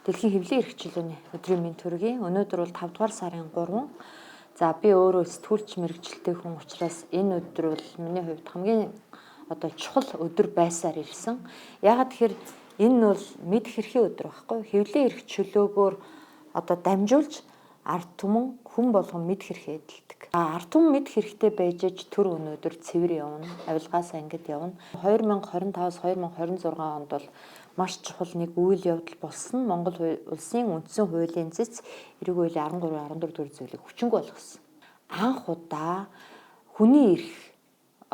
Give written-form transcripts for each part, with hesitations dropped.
Дэлхийн хэвлэлийн эрхчлөөний өдрийн мэнд төргий. Өнөөдөр бол 5 дугаар сарын 3. За би өөрөө сэтгүүлч мэрэгчлээ хүн учраас энэ өдөр бол миний хувьд хамгийн чухал өдөр байсаар ирсэн. Яагаад тэгэхээр энэ нь бол мэд хэрхий өдөр байхгүй. Хэвлэлийн эрх чөлөөгөөр дамжуулж ард түмэн хүн болгон мэд хэрхээ эдэлдэг. Ард түмэн мэд хэрхтэй байж төр өнөөдөр цэвэр явна. Авилгаасаа ангид явна. 2025-аас 2026 онд бол маш чухал нэг үйл явдал болсон. Монгол улсын үндсэн хуулийн цэц эрэг хуулийн 13, 14 дугаар зүйлийг хүчингүй болгосон. Анх удаа хүний эрх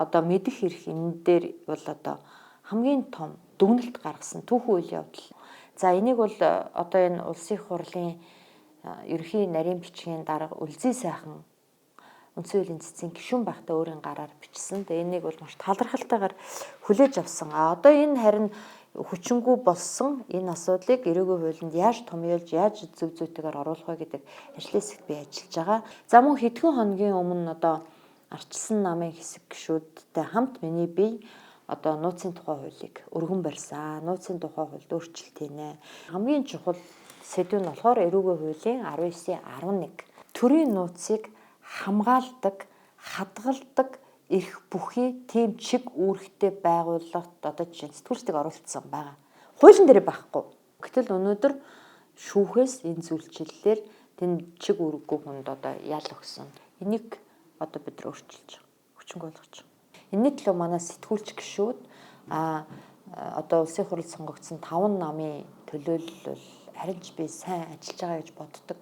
мэдэх эрх энэ дээр бол хамгийн том дүгнэлт гаргасан түүхэн үйл явдал. За энийг бол энэ улсын их хурлын ерөнхий нарийн бичгийн дарга Үлзий сайхан үндсэн хуулийн цэцийн гишүүн байхдаа өөрийн гараар бичсэн. Тэгээ энийг бол маш талархалтайгаар хүлээж авсан. Энэ харин хүчингүй болсон энэ асуудлыг эрүүгийн хуулинд яаж томьёолж, яаж зөв зүйтэйгээр оруулах вэ гэдэг ажлын хэсэгт би ажиллаж байгаа. За мөн хэдхэн хоногийн өмнө арчилсан намын хэсэг гишүүдтэй хамт миний бие нууцын тухай хуулийг өргөн барьсан. Нууцын тухай хуульд өөрчлөлт хийнэ. Хамгийн чухал сэдв нь болохоор эрүүгийн хуулийн 19.11. Төрийн нууцыг хамгаалдаг, хадгалдаг эрх бүхий тийм чиг үүрэгтэй байгууллагт жишээ нь сэтгүүлчдийг оруулсан байгаа. Хуулийн дээр байхгүй. Гэтэл өнөөдөр шүүхээс энэ зүйлчлэлээр тэнд чиг үүрэггүй хүнд ял өгсөн. Энийг бид нар өөрчилж байгаа. Хүчинг болгож байгаа. Энэний төлөө манай сэтгүүлч гишүүд улсын хурлд сонгогдсон 5 намын төлөөлөл бол харин ч би сайн ажиллаж байгаа гэж боддог.